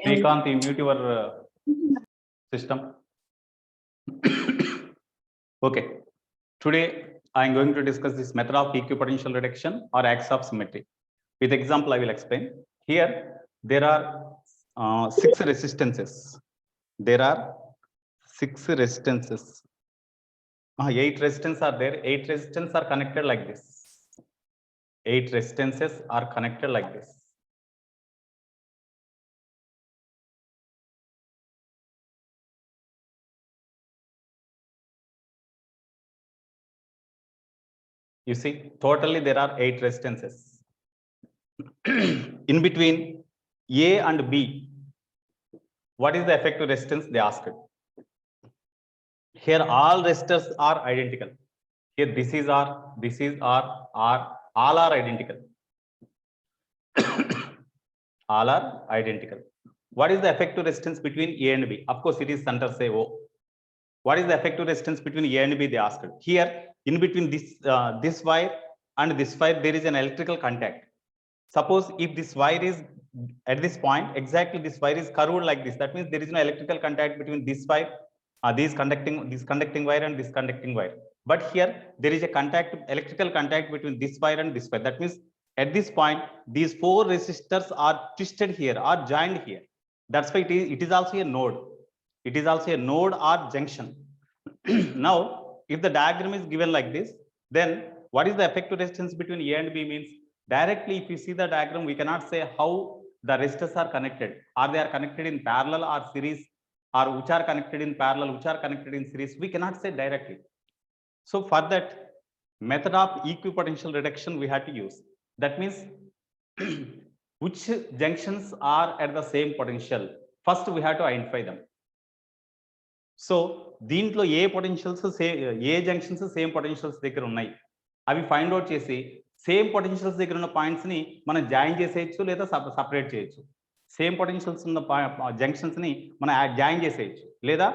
Srikanth, mute your system. Okay. Today I am going to discuss this method of equipotential reduction or axis of symmetry. With example, I will explain. Here there are 6 resistances. There are 6 resistances. 8 resistances are there. 8 resistances are connected like this. 8 resistances are connected like this. You see, totally there are 8 resistances. In between A and B, what is the effective resistance? They asked. Here all resistors are identical. Here this is R, this is R, all are identical. All are identical. What is the effective resistance between A and B? Of course, it is center say O. What is the effective resistance between A and B? They asked. Here, in between this wire and this wire, there is an electrical contact. Suppose if this wire is at this point, exactly this wire is curved like this. That means there is no electrical contact between this wire, this conducting wire and this conducting wire. But here there is a electrical contact between this wire and this wire. That means at this point, these 4 resistors are twisted here, are joined here. That's why it is also a node. It is also a node or junction. Now, if the diagram is given like this, then what is the effective resistance between A and B means? Directly, if you see the diagram, we cannot say how the resistors are connected. Are they connected in parallel or series, or which are connected in parallel, which are connected in series? We cannot say directly. So for that method of equipotential reduction, we have to use. That means which junctions are at the same potential. First, we have to identify them. So దీంట్లో ఏ potentials ఏ junctions same potentials దగ్గర ఉన్నాయి అవి find out చేసి same potentials దగ్గర ఉన్న points ని మనం join చేసేయచ్చు లేదా సపరేట్ చేయొచ్చు. సేమ్ పొటెన్షియల్స్ ఉన్న జంక్షన్స్ ని మనం జాయిన్ చేసేయచ్చు లేదా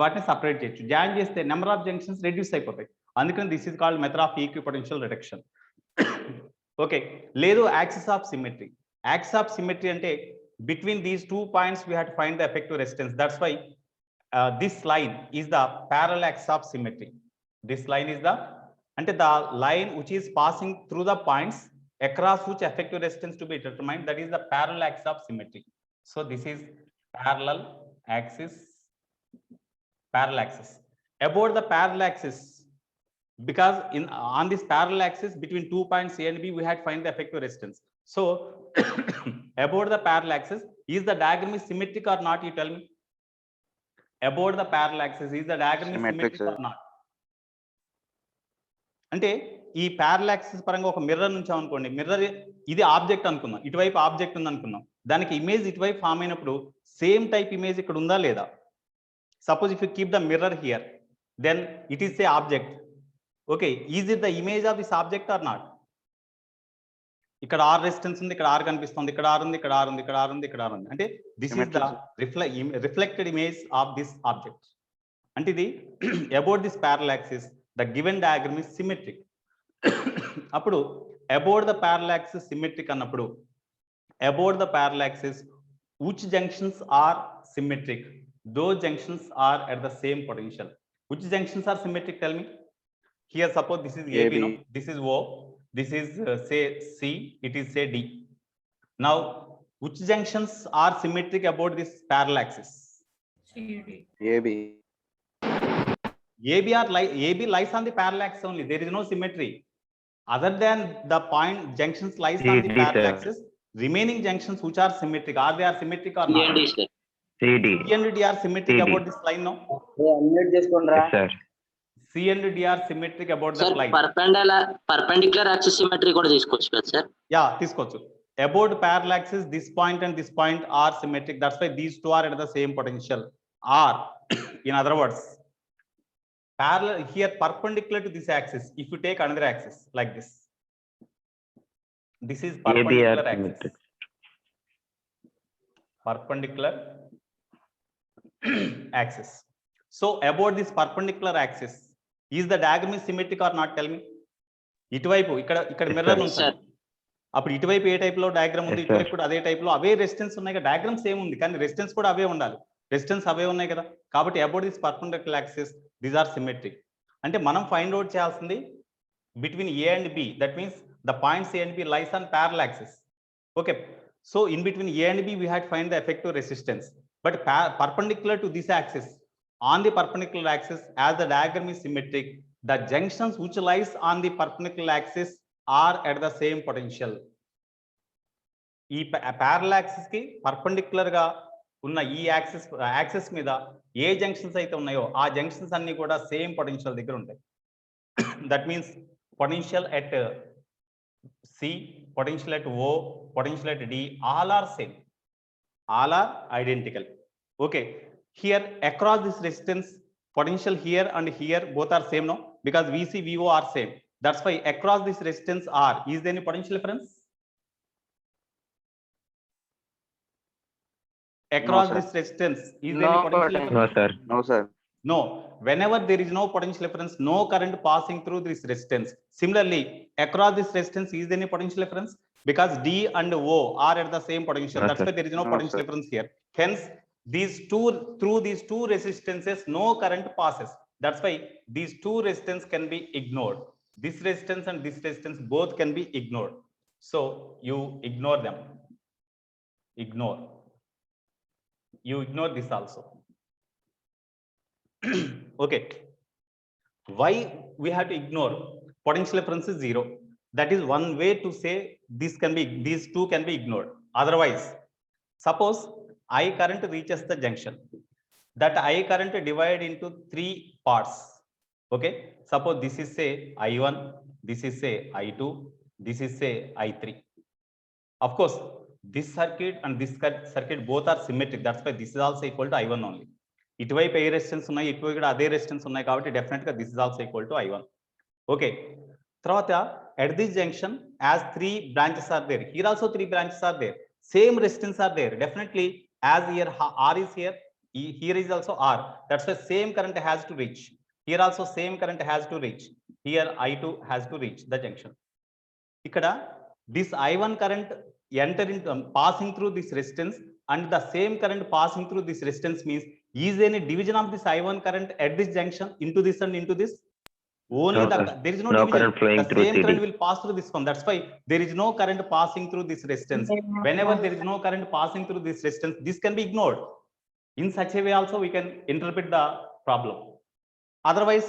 వాటిని సపరేట్ చేయొచ్చు. జాయిన్ చేస్తే నెంబర్ ఆఫ్ జంక్షన్స్ రెడ్యూస్ అయిపోతాయి. అందుకని this is called method of equipotential reduction. Okay, లేదు axis of symmetry. Axis of symmetry అంటే between these 2 points we have to find the effective resistance. That's why this line is the parallel axis of symmetry. This line is the line which is passing through the points across which effective resistance to be determined. That is the parallel axis of symmetry. So this is parallel axis. About the parallel axis, because on this parallel axis between 2 points A and B, we had to find the effective resistance. So about the parallel axis, is the diagram is symmetric or not? You tell me. About the parallel axis, is the diagram symmetric or not? అంటే ఈ parallel axis పరంగా ఒక mirror నుంచి అనుకోండి, mirror ఇది object అనుకుందాం, ఇటువైపు object ఉంది అనుకుందాం, దానికి ఇమేజ్ ఇటువైపు ఫామ్ అయినప్పుడు సేమ్ టైప్ ఇమేజ్ ఇక్కడ ఉందా లేదా? Suppose if you keep the mirror here, then it is a object. Okay, is it the image of this object or not? ఇక్కడ R రెసిస్టెన్స్ ఉంది, ఇక్కడ R కనిపిస్తుంది, ఇక్కడ R ఉంది, ఇక్కడ R ఉంది, ఇక్కడ R ఉంది, ఇక్కడ R ఉంది. అంటే this is the reflected image of this object. అంటే ఇది about this parallel axis the given diagram is symmetric. అప్పుడు about the parallel axis symmetric అన్నప్పుడు about the parallel axis which junctions are symmetric? Those junctions are at the same potential. Which junctions are symmetric? Tell me. Here suppose this is AB, no? This is O. This is say C, it is say D. Now, which junctions are symmetric about this parallel axis? AB lies on the parallax only. There is no symmetry. Other than the point junctions lies on the parallel axis, remaining junctions which are symmetric, are they symmetric or not? C and D are symmetric about this line, no? Yes, sir. C and D are symmetric about that line. Perpendicular axis symmetry కూడా తీసుకోవచ్చు కదా sir? Yeah, తీసుకోవచ్చు. About parallel axis, this point and this point are symmetric. That's why these two are at the same potential. Or in other words, parallel here perpendicular to this axis. If you take another axis like this, this is perpendicular axis. Perpendicular axis. So about this perpendicular axis, is the diagram is symmetric or not? Tell me. ఇటువైపు ఇక్కడ mirror ఉంది, అప్పుడు ఇటువైపు ఏ type లో diagram ఉంది, Yes, sir. ఇటువైపు కూడా అదే టైప్ లో అవే రెసిస్టెన్స్ ఉన్నాయి కదా, డయాగ్రామ్ సేమ్ ఉంది కానీ రెసిస్టెన్స్ కూడా అవే ఉండాలి, రెసిస్టెన్స్ అవే ఉన్నాయి కదా. కాబట్టి about this perpendicular axis these are symmetric. అంటే మనం ఫైండ్ అవుట్ చేయాల్సింది between A and B, that means the points A and B lies on parallel axis. Okay, so in between A and B we had to find the effective resistance, but perpendicular to this axis, on the perpendicular axis, as the diagram is symmetric, the junctions which lies on the perpendicular axis are at the same potential. ఈ parallel axis కి perpendicular గా ఉన్న ఈ axis మీద ఏ junctions అయితే ఉన్నాయో ఆ junctions అన్ని కూడా సేమ్ పొటెన్షియల్ దగ్గర ఉంటాయి. That means potential at C, potential at O, potential at D, all are same, all are identical. Okay, here across this resistance, potential here and here both are same, no, because VC VO are same. That's why across this resistance R, is there any potential difference? Across No, this resistance, is No there any potential potential. difference? No, sir. No, sir. No, whenever there is no potential difference, no current passing through this resistance. Similarly, across this resistance, is there any potential difference? Because D and O are at the same potential. No, That's sir. why there is no No, potential sir. difference here. Hence, through these two resistances, no current passes. That's why these two resistance can be ignored. This resistance and this resistance both can be ignored. So you ignore them. Ignore. You ignore this also. Okay, why we have to ignore potential difference is 0? That is one way to say these two can be ignored. Otherwise, suppose I current reaches the junction, that I current divided into 3 parts. Okay, suppose this is say I1, this is say I2, this is say I3. Of course, this circuit and this circuit both are symmetric. That's why this is also equal to I1 only. ఇటువైపు ఏ resistance ఉన్నాయి, ఇటువైపు కూడా అదే resistance ఉన్నాయి కాబట్టి definite గా this is also equal to I1. Okay, తర్వాత at this junction as 3 branches are there, here also 3 branches are there, same resistance are there, definitely as here R is here, here is also R, that's why same current has to reach, here also same current has to reach, here I2 has to reach the junction. ఇక్కడ this I1 current enter into passing through this resistance and the same current passing through this resistance means, is there any division of this I1 current at this junction into this and into this? Only No, sir. there is no No division. current flowing The through same CD. current will pass through this one. That's why there is no current passing through this resistance. Whenever there is no current passing through this resistance, this can be ignored. In such a way also we can interpret the problem. Otherwise,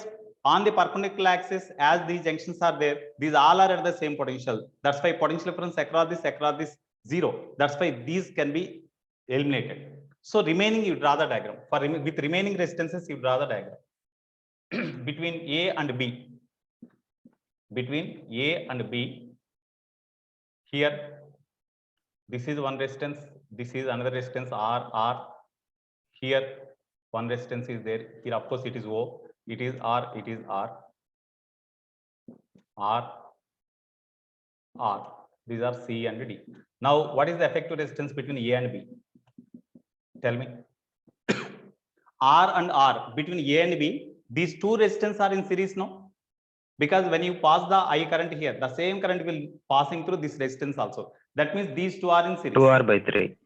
on the perpendicular axis, as these junctions are there, these all are at the same potential. That's why potential difference across this 0. That's why these can be eliminated. So remaining, you draw the diagram. With remaining resistances, you draw the diagram between A and B. Between A and B, here this is one resistance, this is another resistance R. Here one resistance is there. Here of course it is O. It is R. It is R. These are C and D. Now, what is the effective resistance between A and B? Tell me. R and R, between A and B, these two resistance are in series, no? Because when you pass the I current here, the same current will passing through this resistance also. That means these two are in series. 2R/3.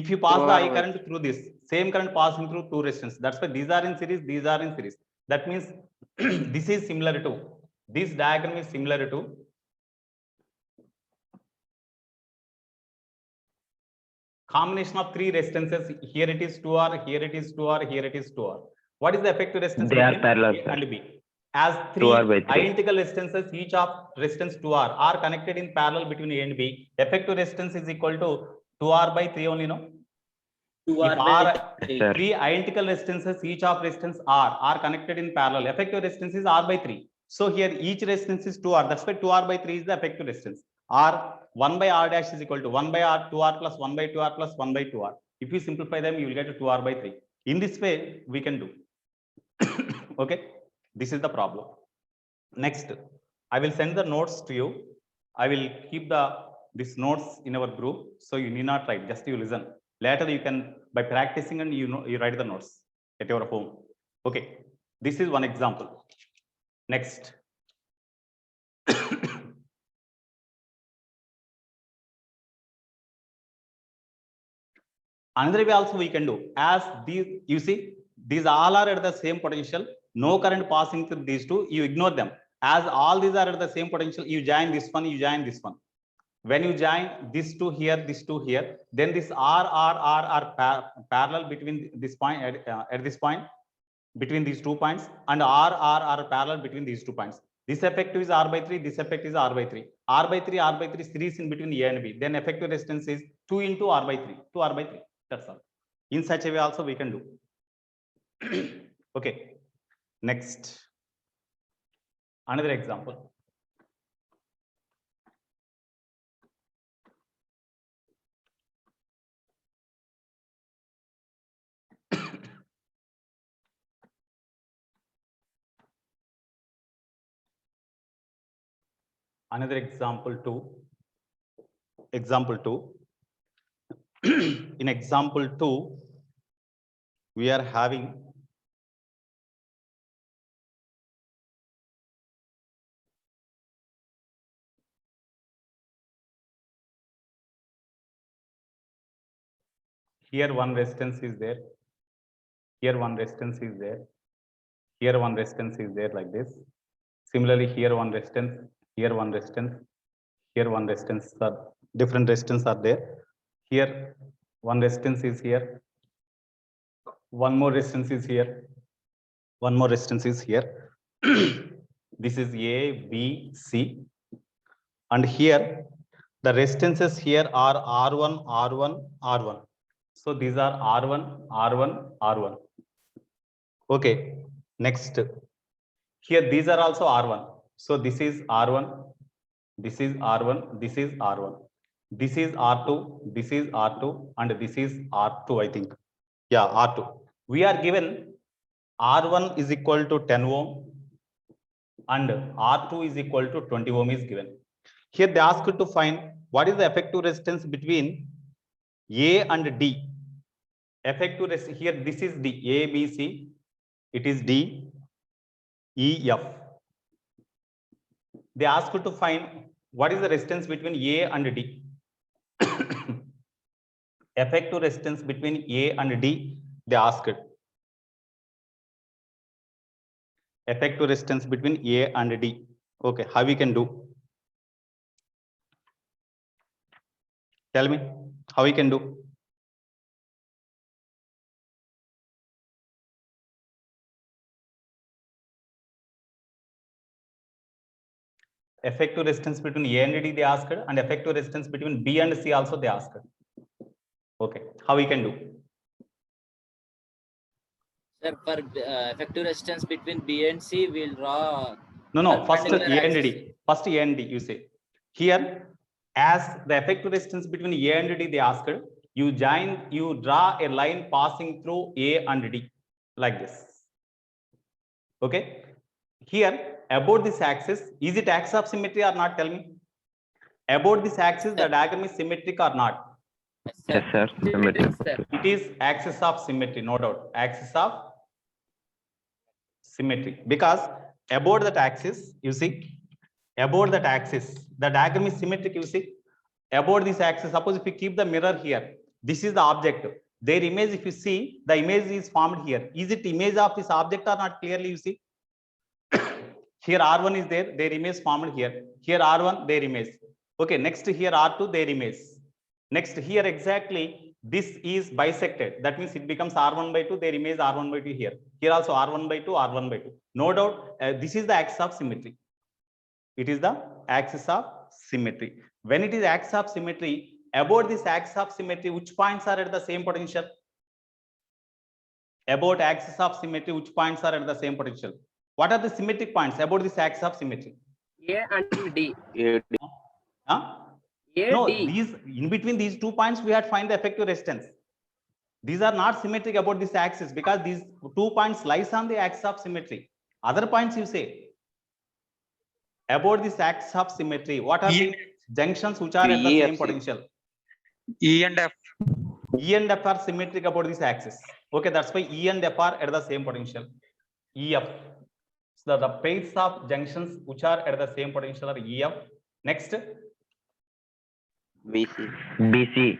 If you pass the I 2R/3. current through this, same current passing through two resistance. That's why these are in series, these are in series. That means this is similar to, this diagram is similar to combination of 3 resistances. Here it is 2R, here it is 2R, here it is 2R. What is the effective resistance They are between parallel, A sir. and B? As 3 2R/3. identical resistances, each of resistance 2R are connected in parallel between A and B. Effective resistance is equal to 2R/3 only, no? If R, Yes, sir. 3 identical resistances, each of resistance R are connected in parallel, effective resistance is R/3. So here each resistance is 2R. That's why 2R/3 is the effective resistance. R 1/R dash is equal to 1/R 2R plus 1/2R plus 1/2R. If you simplify them, you will get to 2R/3. In this way, we can do. Okay, this is the problem. Next, I will send the notes to you. I will keep these notes in our group, so you need not write. Just you listen. Later, you can, by practicing, and you write the notes at your home. Okay, this is one example. Next. Another way also we can do, as these, you see, these all are at the same potential, no current passing through these two, you ignore them. As all these are at the same potential, you join this one, you join this one. When you join this two here, this two here, then this R are parallel between this point at this point, between these 2 points, and R are parallel between these 2 points. This effective is R by 3, this effect is R by 3. R by 3 series in between A and B. Then effective resistance is 2 into R by 3, 2 R by 3. That's all. In such a way also we can do. Okay. Next. Another example. Another example 2. Example 2. In example 2, we are having here one resistance is there, here one resistance is there, here one resistance is there, like this. Similarly, here one resistance, here one resistance, here one resistance, are different resistance are there. Here one resistance is here, one more resistance is here, one more resistance is here. This is A, B, C, and here the resistances here are R1, R1, R1. So these are R1, R1, R1. Okay. Next, here these are also R1. So this is R1, this is R1, this is R1, this is R2, this is R2, and this is R2, I think. Yeah, R2. We are given R1 is equal to 10 ohm and R2 is equal to 20 ohm is given. Here they ask you to find what is the effective resistance between A and D. Effective resistance here, this is D, A, B, C, it is D, E, F. They ask you to find what is the resistance between A and D. Effective resistance between A and D, they asked. Effective resistance between A and D. Okay, how we can do? Tell me, how we can do? Effective resistance between A and D they asked, and effective resistance between B and C also they asked. Okay, how we can do? Sir, for effective resistance between B and C, we'll draw. No, first A perpendicular and D. axis. First A and D, you say. Here, as the effective resistance between A and D they asked, you draw a line passing through A and D, like this. Okay. Here, about this axis, is it axis of symmetry or not? Tell me. About this axis, the diagram is symmetric or not? Yes, sir. Symmetric. It is axis of symmetry, no doubt. Axis of symmetry. Because about that axis, you see, about that axis, the diagram is symmetric, you see. About this axis, suppose if you keep the mirror here, this is the object. Their image, if you see, the image is formed here. Is it image of this object or not? Clearly, you see. Here R1 is there, their image formed here. Here R1, their image. Okay, next here R2, their image. Next here exactly, this is bisected. That means it becomes R1 by 2, their image R1 by 2 here. Here also R1 by 2, R1 by 2. No doubt, this is the axis of symmetry. It is the axis of symmetry. When it is axis of symmetry, about this axis of symmetry, which points are at the same potential? About axis of symmetry, which points are at the same potential? What are the symmetric points about this axis of symmetry? A and D. Huh? A, No, D. these in between these 2 points, we have to find the effective resistance. These are not symmetric about this axis because these 2 points lies on the axis of symmetry. Other points you say about this axis of symmetry, what are the junctions which are at the same potential? E and F. E and F are symmetric about this axis. Okay, that's why E and F are at the same potential. EF. So the pairs of junctions which are at the same potential are EF. Next. BC.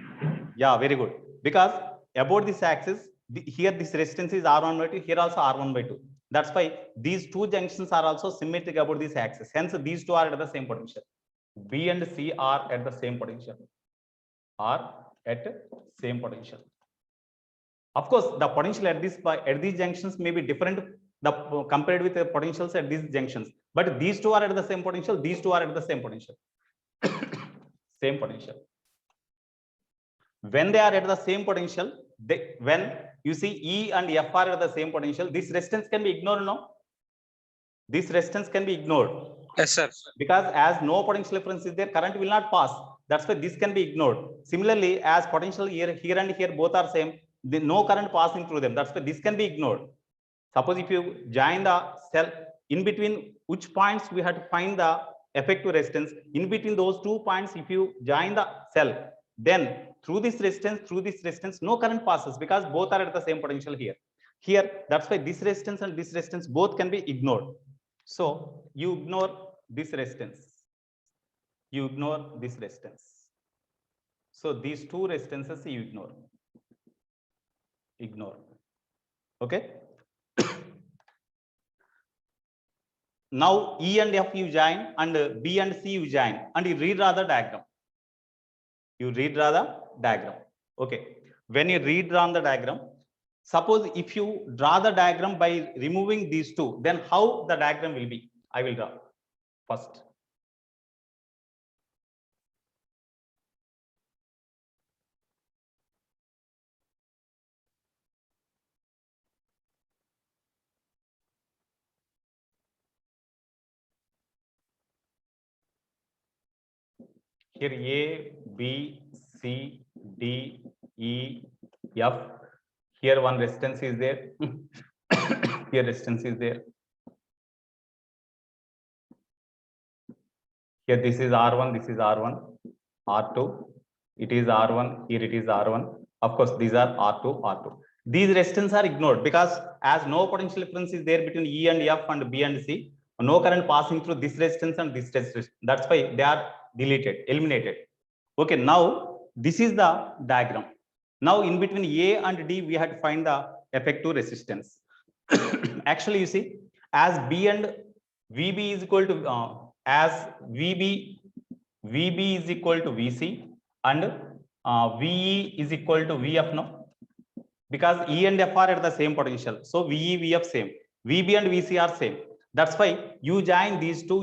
Yeah, very good. Because about this axis, here this resistance is R1 by 2, here also R1 by 2. That's why these two junctions are also symmetric about this axis. Hence, these two are at the same potential. B and C are at the same potential. Are at same potential. Of course, the potential at these junctions may be different compared with the potentials at these junctions. But these two are at the same potential. These two are at the same potential. Same potential. When they are at the same potential, when you see E and F are at the same potential, this resistance can be ignored. No, this resistance can be ignored. Yes, sir. Because as no potential difference is there, current will not pass. That's why this can be ignored. Similarly, as potential here and here both are same, no current passing through them. That's why this can be ignored. Suppose if you join the cell, in between which points we have to find the effective resistance, in between those 2 points, if you join the cell, then through this resistance, no current passes because both are at the same potential here. That's why this resistance and this resistance both can be ignored. So you ignore this resistance. You ignore this resistance. So these two resistances you ignore. Okay. Now E and F you join and B and C you join and you redraw the diagram. Okay. When you redraw the diagram, suppose if you draw the diagram by removing these two, then how the diagram will be? I will draw first. Here A, B, C, D, E, F. Here one resistance is there. Here resistance is there. Here this is R1, this is R1, R2. It is R1, here it is R1. Of course, these are R2, R2. These resistances are ignored because as no potential difference is there between E and F and B and C, no current passing through this resistance and this resistance. That's why they are deleted, eliminated. Okay, now this is the diagram. Now in between A and D, we had to find the effective resistance. Actually, you see, as B and VB is equal to as VB is equal to VC and VE is equal to VF, no? Because E and F are at the same potential. So VE, VF same. VB and VC are same. That's why you join these two,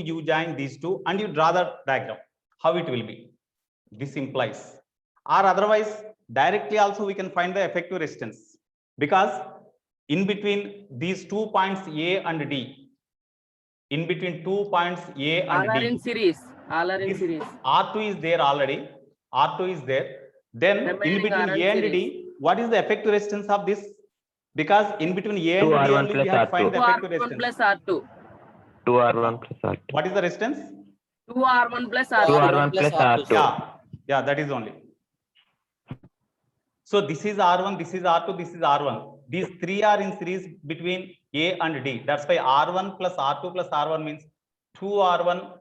and you draw the diagram. How it will be? This implies. Or otherwise, directly also we can find the effective resistance. Because in between these 2 points A and D, in between 2 points A and all D. are in series. All are in series. R2 is there already. R2 is there. Then in between A and D, what is the effective resistance of this? Because in between A and D only we have to find the effective resistance. 2R1 plus R2. 2R1 plus R2. What is the resistance? 2R1 plus R2. 2R1 plus R2. Yeah, that is only. So this is R1, this is R2, this is R1. These three are in series between A and D. That's why R1 plus R2 plus R1 means 2R1.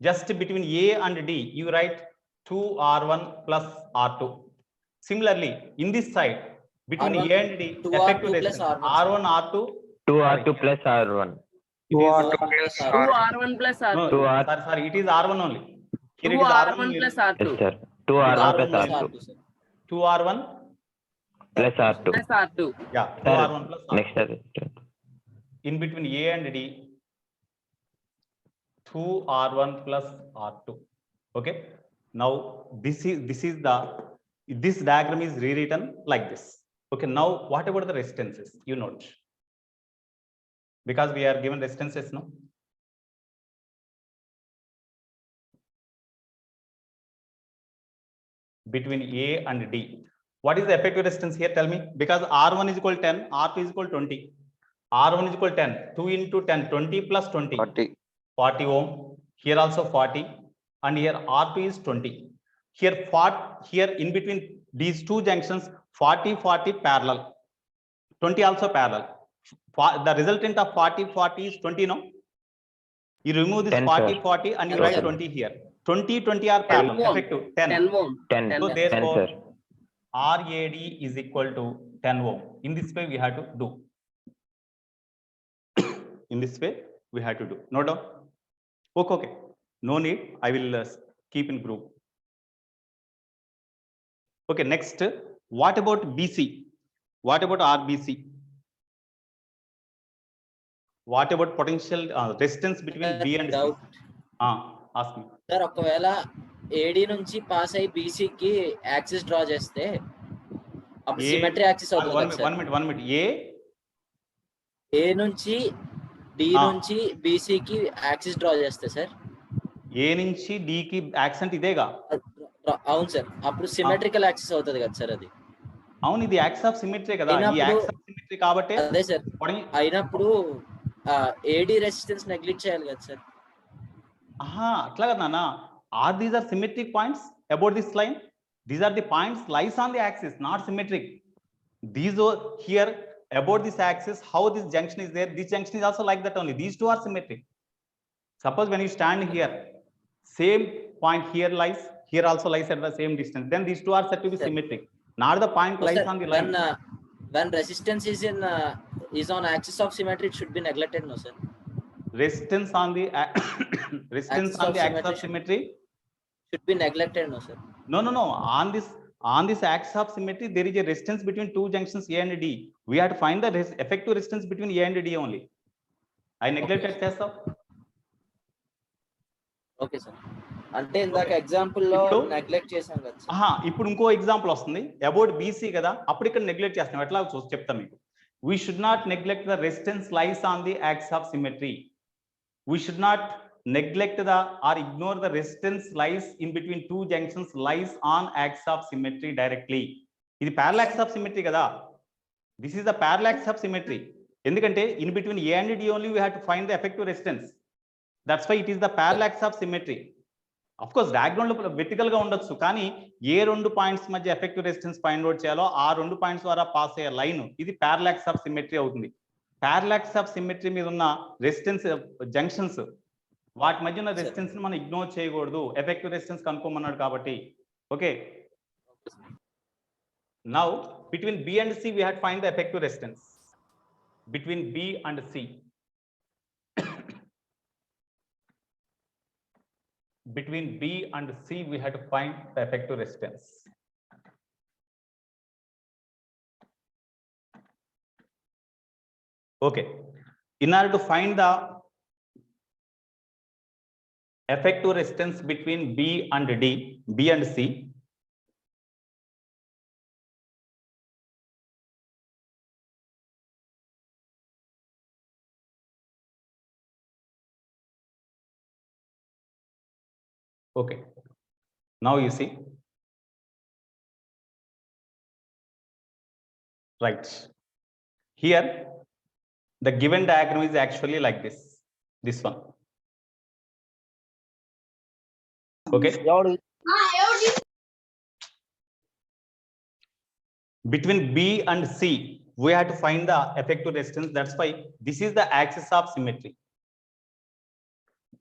Just between A and D, you write 2R1 plus R2. Similarly, in this side, between R1, A and D, 2R2 effective plus resistance, R1. R1, R2. 2R2 plus R1. 2R1 plus R2. No, 2R. sorry, it is R1 only. Here it is 2R1 plus Yes, R2. sir. 2R1 plus R1 R2. 2R1 Plus R2. Plus R2. Yeah, 2R1 plus R2. Next resistance. In between A and D, 2R1 plus R2. Okay. Now this diagram is rewritten like this. Okay. Now what about the resistances? You note. Because we are given resistances, no? Between A and D. What is the effective resistance here? Tell me. Because R1 is equal to 10, R2 is equal to 20. R1 is equal to 10. 2 into 10, 20 plus 20. 40 ohm. Here also 40. And here R2 is 20. Here in between these two junctions, 40 parallel. 20 also parallel. The resultant of 40 is 20, no? You remove this 10, 40 and you write 20 here. 20 are parallel. 10 ohm. Effective 10. 10 ohm. 10. So therefore, sir. RAD is equal to 10 ohm. In this way, we have to do. In this way, we have to do. No doubt. Okay. No need. I will keep in group. Okay. Next, what about BC? What about RBC? What about potential resistance between B and C? Doubt. Ask me. Sir ఒకవేళ AD నుంచి pass అయ్యి BC కి axis draw చేస్తే అప్పుడు symmetry axis అవుతుంది కదా sir. One minute. ఏ నుంచి D నుంచి బీసీ కి యాక్సిస్ డ్రా చేస్తే సార్. ఏ నుంచి డి కి యాక్సెంట్ ఇదేగా. అవును సార్. అప్పుడు సిమెట్రికల్ యాక్సిస్ అవుతుంది కదా సార్ అది. అవును, ఇది యాక్సిస్ ఆఫ్ సిమెట్రీ కదా. ఈ యాక్సిస్ ఆఫ్ సిమెట్రీ కాబట్టి అదే సార్. అయినప్పుడు ఏడి రెసిస్టెన్స్ నెగ్లెక్ట్ చేయాలి కదా సార్. అట్లా కదా నాన్న. These are symmetric points about this line. These are the points lies on the axis, not symmetric. These are here about this axis. How this junction is there? This junction is also like that only. These two are symmetric. Suppose when you stand here, same point here lies, here also lies at the same distance. Then these two are said to be symmetric. Not the point lies on the line. When resistance is on axis of symmetry, it should be neglected, no sir. Resistance on the axis of symmetry should be neglected, no sir. No. On this axis of symmetry, there is a resistance between two junctions A and D. We have to find the effective resistance between A and D only. I neglected test of. Okay sir. అంటే ఇందాక example లో neglect చేసాం కదా sir. ఇప్పుడు ఇంకో example వస్తుంది about BC కదా. అప్పుడు ఇక్కడ నెగ్లెక్ట్ చేస్తాం. ఎట్లా చెప్తాం మీకు. We should not neglect the resistance lies on the axis of symmetry. We should not neglect or ignore the resistance lies in between two junctions lies on axis of symmetry directly. ఇది parallax of symmetry కదా. This is the parallax of symmetry. ఎందుకంటే in between A and D only we have to find the effective resistance. That's why it is the parallax of symmetry. Of course, diagonal లో vertical గా ఉండొచ్చు, కానీ ఏ రెండు points మధ్య effective resistance find out చేయాలో ఆ రెండు పాయింట్స్ ద్వారా పాస్ అయ్యే లైన్ ఇది పారలాక్స్ ఆఫ్ సిమెట్రీ అవుతుంది. పారలాక్స్ ఆఫ్ సిమెట్రీ మీద ఉన్న రెసిస్టెన్స్ జంక్షన్స్ వాటి మధ్య ఉన్న రెసిస్టెన్స్ ని మనం ఇగ్నోర్ చేయకూడదు. ఎఫెక్టివ్ రెసిస్టెన్స్ కనుక్కోమన్నాడు కాబట్టి. Okay, now between B and C we have to find the effective resistance. Between B and C. Between B and C we have to find the effective resistance. Okay, in order to find the effective resistance between B and C, okay, now you see, right here the given diagram is actually like this one. Okay, between B and C we have to find the effective resistance. That's why this is the axis of symmetry.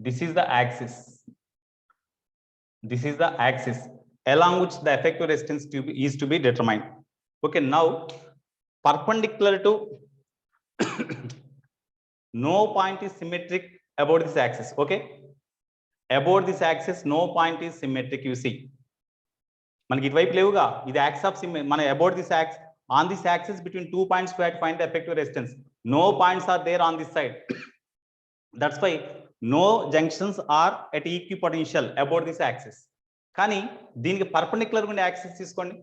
This is the axis. This is the axis along which the effective resistance is to be determined. Okay, now perpendicular to no point is symmetric about this axis. Okay, about this axis no point is symmetric. You see, మనకి ఇటువైపు లేవుగా. ఇది axis of symmetry. మన about this axis, on this axis between two points we have to find the effective resistance. No points are there on this side. That's why no junctions are at equipotential about this axis. కానీ దీనికి perpendicular ఉండే axis తీసుకోండి.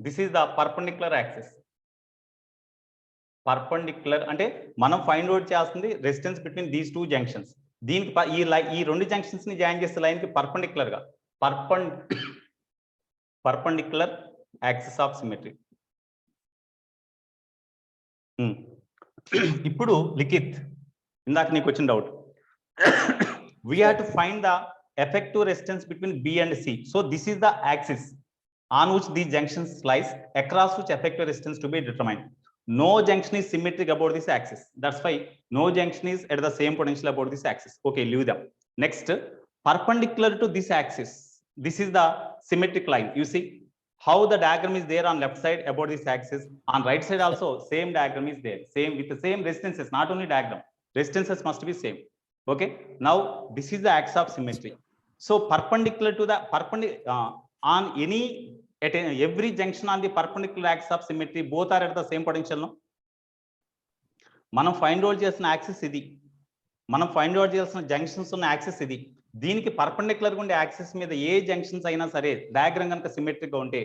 This is the perpendicular axis. Perpendicular అంటే మనం find out చేస్తుంది resistance between these two junctions. దీనికి ఈ రెండు జంక్షన్స్ ని జాయిన్ చేసే లైన్ కి పర్పెండిక్యులర్ గా పర్పెండిక్యులర్ యాక్సిస్ ఆఫ్ సిమెట్రీ. ఇప్పుడు లిఖిత్, ఇందాక నీకు వచ్చిన doubt, we have to find the effective resistance between B and C. So this is the axis on which these junctions lies, across which effective resistance to be determined. No junction is symmetric about this axis. That's why no junction is at the same potential about this axis. Okay, leave them. Next, perpendicular to this axis. This is the symmetric line. You see how the diagram is there on left side about this axis, on right side also same diagram is there, same with the same resistances, not only diagram, resistances must be same. Okay, now this is the axis of symmetry. So perpendicular to the on any at every junction on the perpendicular axis of symmetry, both are at the same potential. No, మనం find out చేసిన axis ఇది, మనం find out చేసిన junctions ఉన్న axis ఇది. దీనికి perpendicular గా ఉండే యాక్సిస్ మీద ఏ జంక్షన్స్ అయినా సరే డయాగ్రామ్ కనుక సిమెట్రిక్ గా ఉంటే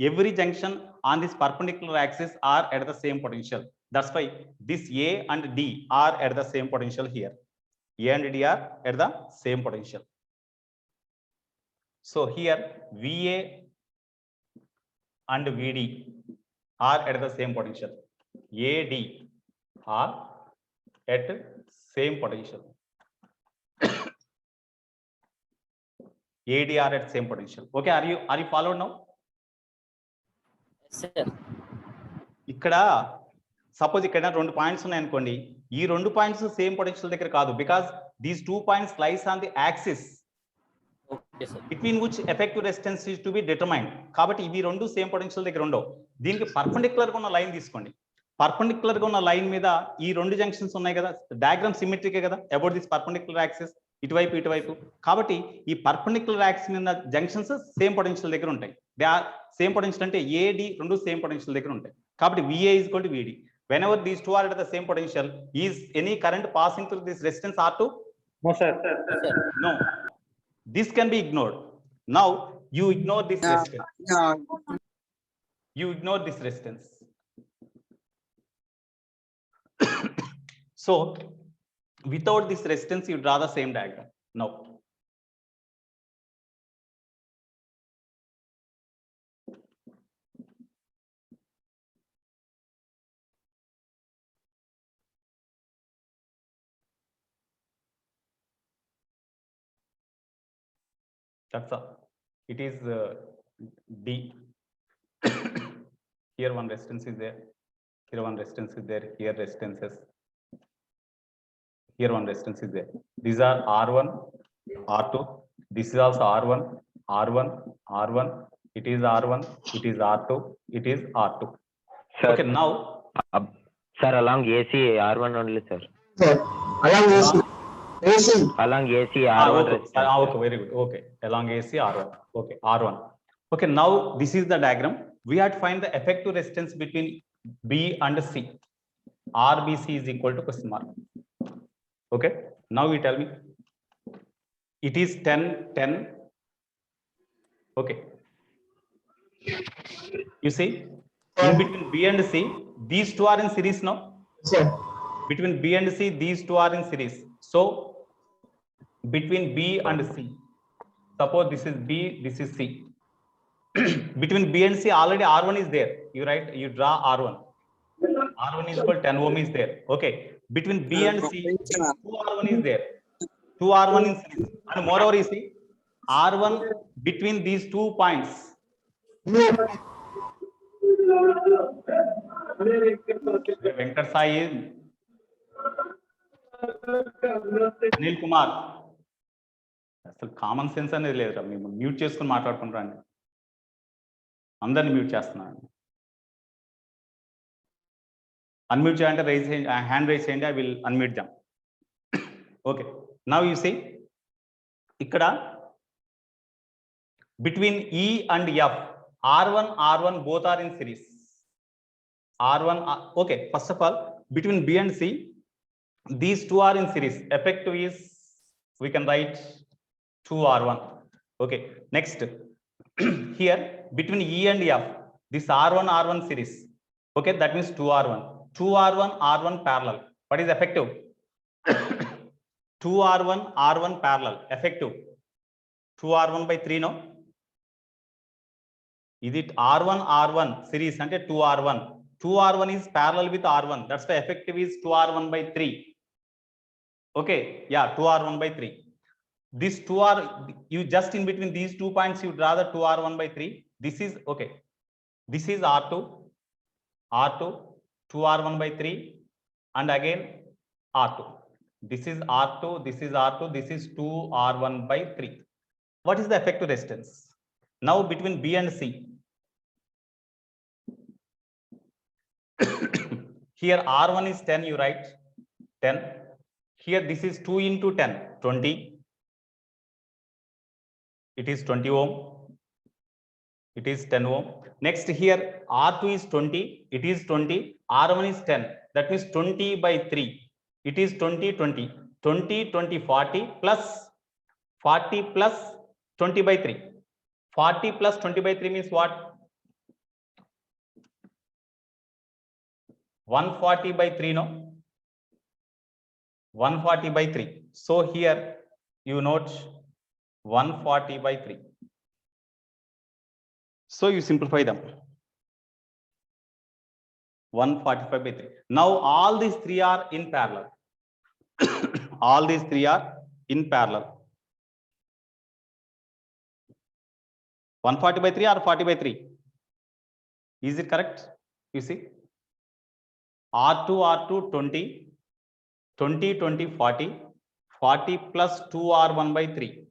every junction on this perpendicular axis are at the same potential. That's why this A and D are at the same potential here. A and D are at the same potential. So here VA and VD are at the same potential. AD are at same potential. AD are at same potential. Okay, are you followed now? Sir. ఇక్కడ suppose ఇక్కడ రెండు points ఉన్నాయి అనుకోండి, ఈ రెండు points same potential దగ్గర కాదు, because these 2 points lies on the axis between which effective resistance is to be determined. కాబట్టి ఇవి రెండు సేమ్ పొటెన్షియల్ దగ్గర ఉండవు. దీనికి పర్పెండిక్యులర్ గా ఉన్న లైన్ తీసుకోండి. పర్పెండిక్యులర్ గా ఉన్న లైన్ మీద ఈ రెండు జంక్షన్స్ ఉన్నాయి కదా, డయాగ్రామ్ సిమెట్రికే కదా అబౌట్ దిస్ పర్పెండిక్యులర్ యాక్సిస్, ఇటువైపు ఇటువైపు. కాబట్టి ఈ పర్పెండిక్యులర్ యాక్సిస్ మీద జంక్షన్స్ సేమ్ పొటెన్షియల్ దగ్గర ఉంటాయి. దే ఆర్ సేమ్ పొటెన్షియల్ అంటే AD రెండు సేమ్ పొటెన్షియల్ దగ్గర ఉంటాయి. కాబట్టి VA is equal to VD. Whenever these two are at the same potential, is any current passing through this resistance R2? No, sir. No. This can be ignored. Now you ignore this resistance. You ignore this resistance. So without this resistance, you draw the same diagram. Now that's all. It is D. Here one resistance is there. Here one resistance is there. Here resistances. Here one resistance is there. These are R1, R2. This is also R1, R1, R1. It is R1. It is R2. It is R2. Sir. Okay, now. Sir, along AC R1 only, sir. Along AC R1. Okay, very good. Okay, along AC R1. Okay, R1. Okay, now this is the diagram. We have to find the effective resistance between B and C. RBC is equal to question mark. Okay, now you tell me. It is 10, 10. Okay. You see, in between B and C, these two are in series now. Sir. Between B and C, these two are in series. So between B and C, suppose this is B, this is C. Between B and C, already R1 is there. You write, you draw R1. R1 is equal 10 ohm is there. Okay. Between B and C, 2 R1 is there. 2 R1 in series. And moreover, you see, R1 between these 2 points. Venkat Sai, Anil Kumar. అసలు common sense అనేది లేదురా, మేము mute చేసుకుని మాట్లాడుకుంటారండి. అందరిని mute చేస్తున్నాను. Unmute చేయాలంటే hand raise చేయండి, I will unmute them. Okay, now you see ఇక్కడ between E and F, R1 both are in series. R1, okay, first of all, between B and C, these two are in series. Effective is, we can write 2 R1. Okay, next here between E and F, this R1 series. Okay, that means 2 R1. 2 R1 parallel. What is effective? 2 R1 parallel. Effective 2 R1 by 3, no? Is it R1 series ante 2 R1. 2 R1 is parallel with R1. That's why effective is 2 R1 by 3. Okay, yeah, 2 R1 by 3. This 2 R, you just in between these 2 points, you draw the 2 R1 by 3. This is okay. This is R2, 2 R1 by 3, and again R2. This is R2, this is R2, this is 2R1 by 3. What is the effective resistance? Now between B and C. Here R1 is 10, you write 10. Here this is 2 into 10, 20. It is 20 ohm. It is 10 ohm. Next here R2 is 20. It is 20. R1 is 10. That means 20 by 3. It is 20, 20. 20, 20, 40 plus 40 plus 20 by 3. 40 plus 20 by 3 means what? 140 by 3, no? 140 by 3. So here you note 140 by 3. So you simplify them. 145 by 3. Now all these three are in parallel. All these three are in parallel. 140 by 3 or 40 by 3? Is it correct? You see? R2, 20, 20, 20, 40, 40 plus 2R1 by 3.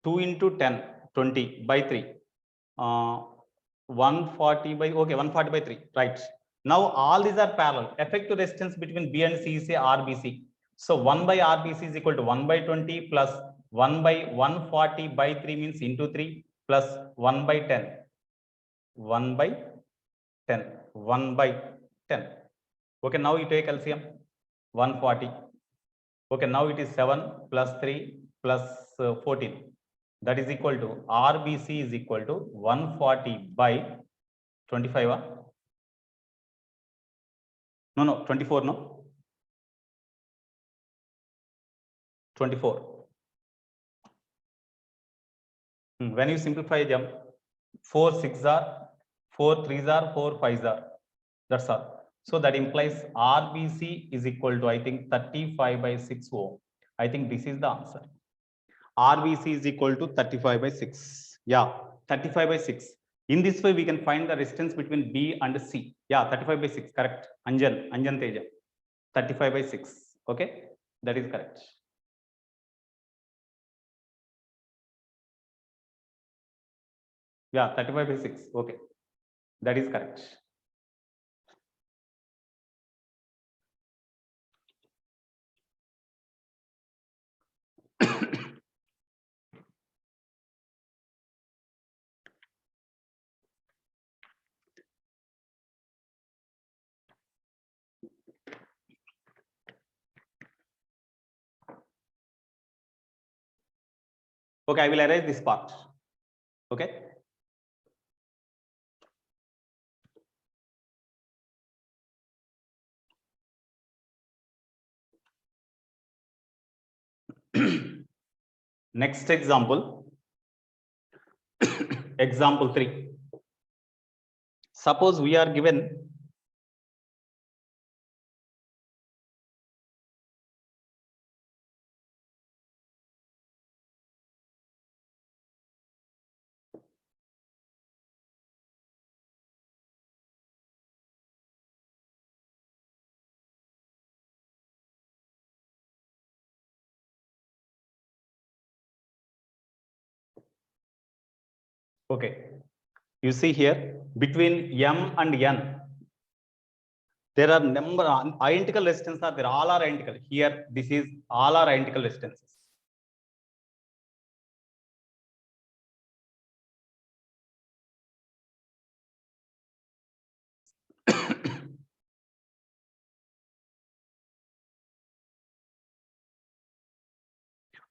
2 into 10, 20 by 3. 140 by, okay, 140 by 3, right. Now all these are parallel. Effective resistance between B and C is say RBC. So 1 by RBC is equal to 1 by 20 plus 1 by 140 by 3 means into 3 plus 1 by 10. 1 by 10. 1 by 10. Okay, now you take LCM. 140. Okay, now it is 7 plus 3 plus 14. That is equal to RBC is equal to 140 by 25. No, 24, no? 24. When you simplify them, 4 6s are, 4 3s are, 4 5s are. That's all. So that implies RBC is equal to, I think, 35 by 6 ohm. I think this is the answer. RBC is equal to 35 by 6. Yeah, 35 by 6. In this way, we can find the resistance between B and C. Yeah, 35 by 6, correct. Anjan Teja. 35 by 6. Okay, that is correct. Yeah, 35 by 6. Okay, that is correct. Okay, I will erase this part. Okay. Next example. Example 3. Suppose we are given okay, you see here between M and N, there are number identical resistances are there. All are identical. Here, this is all are identical resistances.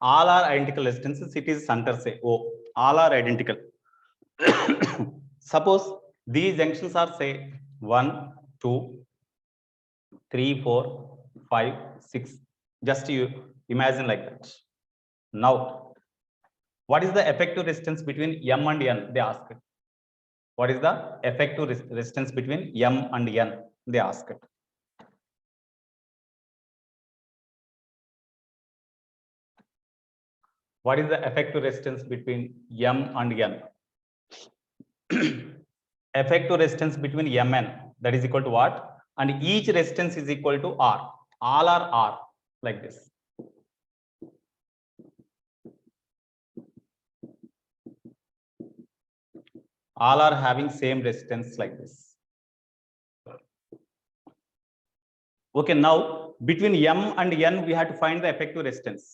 All are identical resistances. It is center say O. All are identical. Suppose these junctions are say 1, 2, 3, 4, 5, 6. Just you imagine like that. Now, what is the effective resistance between M and N? They ask it. What is the effective resistance between M and N? They ask it. What is the effective resistance between M and N? Effective resistance between M and N, that is equal to what? And each resistance is equal to R. All are R, like this. All are having same resistance like this. Okay, now between M and N, we have to find the effective resistance.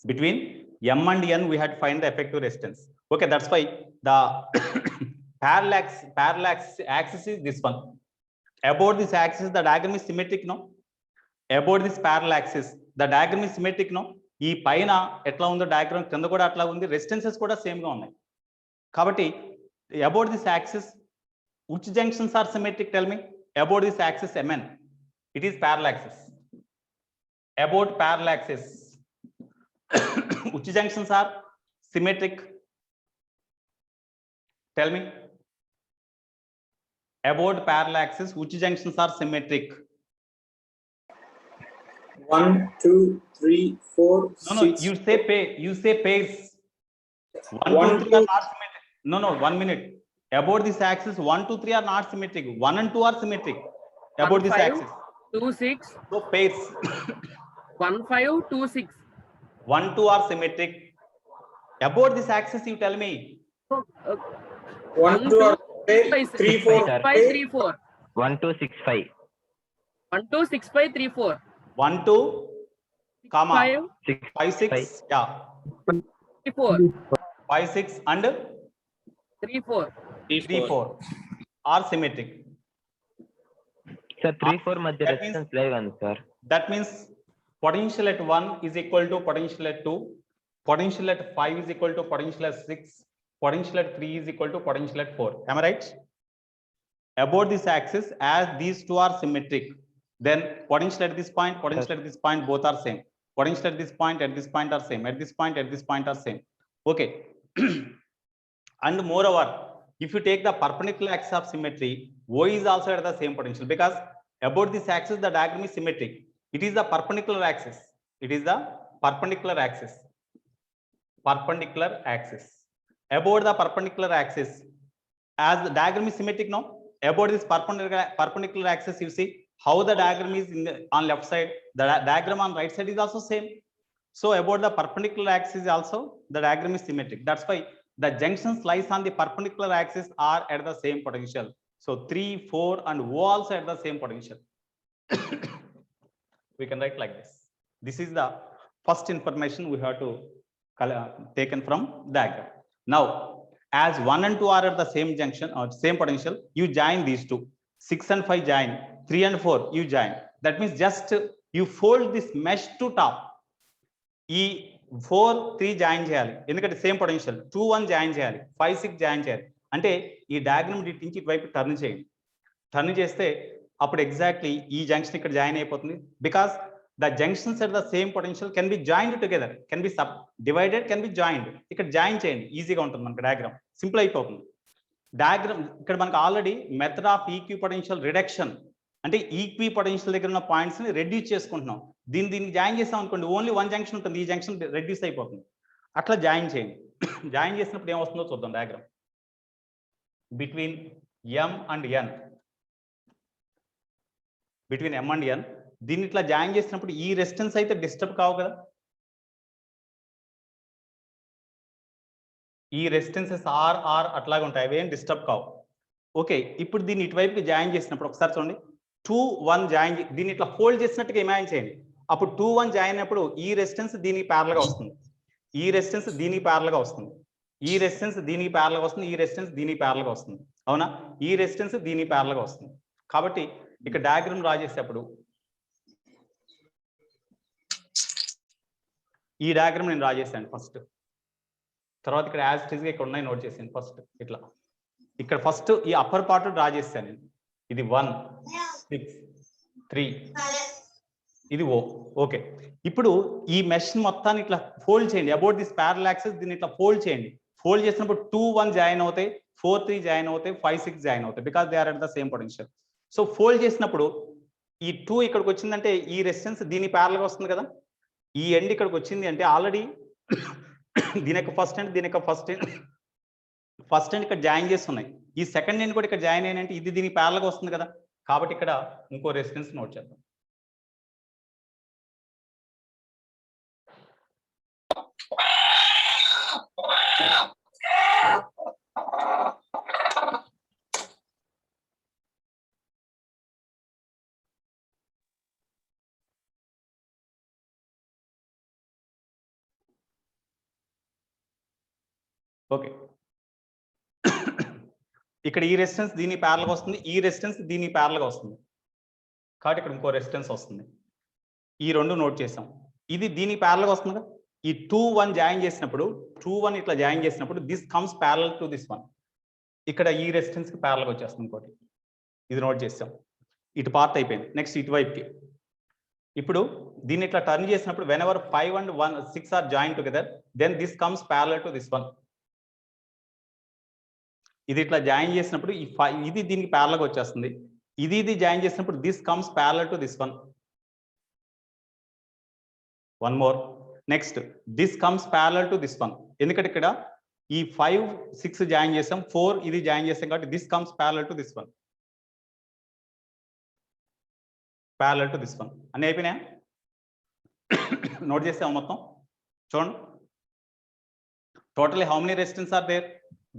Between M and N, we have to find the effective resistance. Okay, that's why the parallax axis is this one. About this axis, the diagram is symmetric, no? About this parallel axis, the diagram is symmetric, no? ఈ పైన ఎట్లా ఉందో diagram కింద కూడా అట్లా ఉంది, resistances కూడా same గా ఉన్నాయి. కాబట్టి about this axis, which junctions are symmetric? Tell me. About this axis Mn, it is parallel axis. About parallel axis, which junctions are symmetric? Tell me. About parallel axis, which junctions are symmetric? 1, 2, 3, 4, No, 6. you say pairs. 1, 2, 3 are not symmetric. No, 1 minute. About this axis, 1, 2, 3 are not symmetric. 1 and 2 are symmetric. About this 1, 5, axis. 2, 6. So pairs. 1, 5, 2, 6. 1, 2 are symmetric. About this axis, you tell me. 1, 2 are pair, 3, 4, 5, 3, 4. 1, 2, 6, 5. 1, 2, 6, 5, 3, 4. 1, 2, comma, 5, 6, 5, 6, yeah. 3, 4. 5, 6 and 3, 4. 3, 4 are symmetric. Sir, 3, 4 మధ్య That means- resistance లేదు కదా sir. That means potential at 1 is equal to potential at 2, potential at 5 is equal to potential at 6, potential at 3 is equal to potential at 4. Am I right? About this axis, as these two are symmetric, then potential at this point, potential at this point, both are same. Potential at this point, at this point are same. At this point, at this point are same. Okay. And moreover, if you take the perpendicular axis of symmetry, O is also at the same potential, because about this axis, the diagram is symmetric. It is the perpendicular axis. It is the perpendicular axis. Perpendicular axis. About the perpendicular axis, as the diagram is symmetric now, about this perpendicular axis, you see how the diagram is on left side, the diagram on right side is also same. So about the perpendicular axis also, the diagram is symmetric. That's why the junctions lies on the perpendicular axis are at the same potential. So 3, 4 and O also at the same potential. We can write like this. This is the first information we have to taken from diagram. Now, as 1 and 2 are at the same junction or same potential, you join these two. 6 and 5 join, 3 and 4 you join. That means just you fold this mesh to top. ఈ 4, 3 join చేయాలి, ఎందుకంటే same potential. 2, 1 join చేయాలి, 5, 6 join చేయాలి. అంటే ఈ diagram నుంచి ఇటువైపు turn చేయండి. టర్న్ చేస్తే అప్పుడు ఎగ్జాక్ట్లీ ఈ జంక్షన్ ఇక్కడ జాయిన్ అయిపోతుంది. Because the junctions at the same potential can be joined together, can be sub divided, can be joined. ఇక్కడ జాయిన్ చేయండి, ఈజీగా ఉంటుంది మనకు డయాగ్రామ్, సింపుల్ అయిపోతుంది డయాగ్రామ్. ఇక్కడ మనకు already method of equi potential reduction, అంటే ఈక్వి పొటెన్షియల్ దగ్గర ఉన్న పాయింట్స్ ని రెడ్యూస్ చేసుకుంటున్నాం. దీన్ని జాయిన్ చేసాం అనుకోండి, ఓన్లీ 1 జంక్షన్ ఉంటుంది, ఈ జంక్షన్ రెడ్యూస్ అయిపోతుంది. అట్లా జాయిన్ చేయండి. జాయిన్ చేసినప్పుడు ఏమొస్తుందో చూద్దాం diagram. Between M and N, between M and N, దీన్ని ఇట్లా జాయిన్ చేసినప్పుడు ఈ రెసిస్టెన్స్ అయితే డిస్టర్బ్ కావు కదా, ఈ రెసిస్టెన్సెస్ ఆర్ అట్లాగే ఉంటాయి, అవేం డిస్టర్బ్ కావు. ఓకే, ఇప్పుడు దీన్ని ఇటువైపుకి జాయిన్ చేసినప్పుడు ఒకసారి చూడండి, 2, 1 జాయిన్, దీన్ని ఇట్లా ఫోల్డ్ చేసినట్టుగా ఇమాజిన్ చేయండి. అప్పుడు 2, 1 జాయిన్ అయినప్పుడు ఈ రెసిస్టెన్స్ దీనికి ప్యారల్ గా వస్తుంది, ఈ రెసిస్టెన్స్ దీనికి ప్యారల్ గా వస్తుంది, ఈ రెసిస్టెన్స్ దీనికి ప్యారల్ గా వస్తుంది, ఈ రెసిస్టెన్స్ దీనికి ప్యారల్ గా వస్తుంది. అవునా? ఈ రెసిస్టెన్స్ దీనికి ప్యారల్ గా వస్తుంది. కాబట్టి ఇక్కడ డయాగ్రామ్ డ్రా చేసేటప్పుడు ఈ డయాగ్రామ్ నేను డ్రా చేశాను ఫస్ట్, తర్వాత ఇక్కడ యాజ్ ఇట్ ఈస్ గా ఇక్కడ ఉన్నాయి నోట్ చేశాను. ఫస్ట్ ఇట్లా ఇక్కడ ఫస్ట్ ఈ అప్పర్ పార్ట్ డ్రా చేశాను నేను. ఇది 1, 6, 3, ఇది O. ఓకే, ఇప్పుడు ఈ మెష్ మొత్తాన్ని ఇట్లా ఫోల్డ్ చేయండి. అబౌట్ దిస్ ప్యారల్ యాక్సిస్ దీన్ని ఇట్లా ఫోల్డ్ చేయండి. ఫోల్డ్ చేసినప్పుడు 2, 1 జాయిన్ అవుతాయి, 4, 3 జాయిన్ అవుతాయి, 5, 6 జాయిన్ అవుతాయి, because they are at the same potential. So fold చేసినప్పుడు ఈ 2 ఇక్కడికి వచ్చిందంటే ఈ రెసిస్టెన్స్ దీని ప్యారల్ గా వస్తుంది కదా, ఈ ఎండ్ ఇక్కడికి వచ్చింది అంటే ఆల్రెడీ దీని యొక్క ఫస్ట్ ఎండ్, దీని యొక్క ఫస్ట్ ఎండ్ ఇక్కడ జాయిన్ చేస్తున్నాయి. ఈ సెకండ్ ఎండ్ కూడా ఇక్కడ జాయిన్ అయినంటే ఇది దీనికి ప్యారల్ గా వస్తుంది కదా, కాబట్టి ఇక్కడ ఇంకో రెసిస్టెన్స్ నోట్ చేద్దాం. ఓకే. ఇక్కడ ఈ రెసిస్టెన్స్ దీని ప్యారల్ గా వస్తుంది, ఈ రెసిస్టెన్స్ దీని ప్యారల్ గా వస్తుంది, కాబట్టి ఇక్కడ ఇంకో రెసిస్టెన్స్ వస్తుంది. ఈ రెండు నోట్ చేసాం. ఇది దీని ప్యారల్ గా వస్తుంది కదా, ఈ 2 1 జాయిన్ చేసినప్పుడు 2 1 ఇట్లా జాయిన్ చేసినప్పుడు this comes parallel to this one. ఇక్కడ ఈ రెసిస్టెన్స్ కి ప్యారల్ గా వచ్చేస్తుంది ఇంకోటి. ఇది నోట్ చేసాం. ఇటు పార్ట్ అయిపోయింది. నెక్స్ట్ ఇటువైపుకి. ఇప్పుడు దీన్ని ఇట్లా టర్న్ చేసినప్పుడు whenever 5 and 6 are join together then this comes parallel to this one. ఇది ఇట్లా జాయిన్ చేసినప్పుడు ఇది దీనికి ప్యారల్ గా వచ్చేస్తుంది. ఇది జాయిన్ చేసినప్పుడు this comes parallel to this one. One more. Next this comes parallel to this one. ఎందుకంటే ఇక్కడ ఈ 5 6 జాయిన్ చేసాం, 4 ఇది జాయిన్ చేసాం కాబట్టి this comes parallel to this one. Parallel to this one అన్ని అయిపోయినాయా? నోట్ చేసాం మొత్తం. చూడండి, totally how many resistance are there?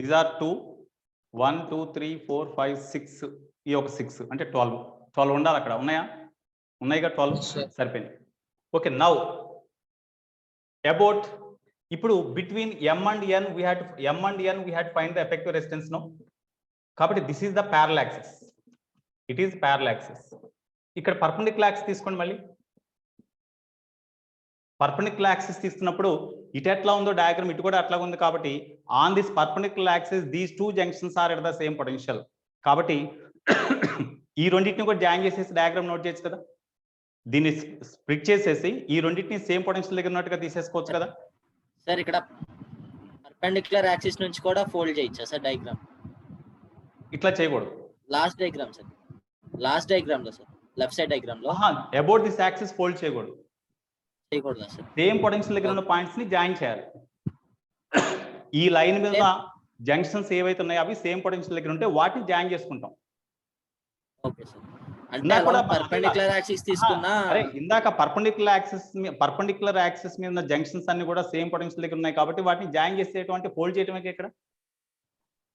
These are 2 1 2 3 4 5 6. ఈ ఒక 6 అంటే 12 ఉండాలి అక్కడ. ఉన్నాయా? ఉన్నాయిగా 12. సరిపోయింది. ఓకే. నౌ అబౌట్ ఇప్పుడు between m and n we had to find the effective resistance. No, కాబట్టి this is the parallel axis. It is parallel axis. ఇక్కడ పర్పెండిక్యులర్ యాక్సిస్ తీసుకోండి. మళ్ళీ పర్పెండిక్యులర్ యాక్సిస్ తీసుకున్నప్పుడు ఇటు ఎట్లా ఉందో డయాగ్రామ్ ఇటు కూడా అట్లా ఉంది కాబట్టి on this perpendicular axis these 2 junctions are at the same potential. కాబట్టి ఈ రెండింటిని కూడా జాయిన్ చేసేసి డయాగ్రామ్ నోట్ చేయొచ్చు కదా. దీన్ని స్ప్లిట్ చేసేసి ఈ రెండింటిని సేమ్ పొటెన్షియల్ దగ్గర ఉన్నట్టుగా తీసేసుకోవచ్చు కదా. సార్ ఇక్కడ పర్పెండిక్యులర్ యాక్సిస్ నుంచి కూడా ఫోల్డ్ చేయొచ్చా సార్ డయాగ్రామ్? ఇట్లా చేయకూడదు. Last diagram sir, last diagram లో సార్, లెఫ్ట్ సైడ్ డయాగ్రామ్ లో అబౌట్ దిస్ యాక్సిస్ ఫోల్డ్ చేయకూడదు. చేయకూడదా సార్? సేమ్ పొటెన్షియల్ దగ్గర ఉన్న పాయింట్స్ ని జాయిన్ చేయాలి. ఈ లైన్ మీద జంక్షన్స్ ఏవైతే ఉన్నాయో అవి సేమ్ పొటెన్షియల్ దగ్గర ఉంటే వాటిని జాయిన్ చేసుకుంటాం. Okay sir. అంటే పర్పెండిక్యులర్ యాక్సిస్ తీసుకున్నా ఇందాక పర్పెండిక్యులర్ యాక్సిస్ మీద ఉన్న జంక్షన్స్ అన్ని కూడా సేమ్ పొటెన్షియల్ దగ్గర ఉన్నాయి కాబట్టి వాటిని జాయిన్ చేసేటువంటి ఫోల్డ్ చేయటమే ఇక్కడ.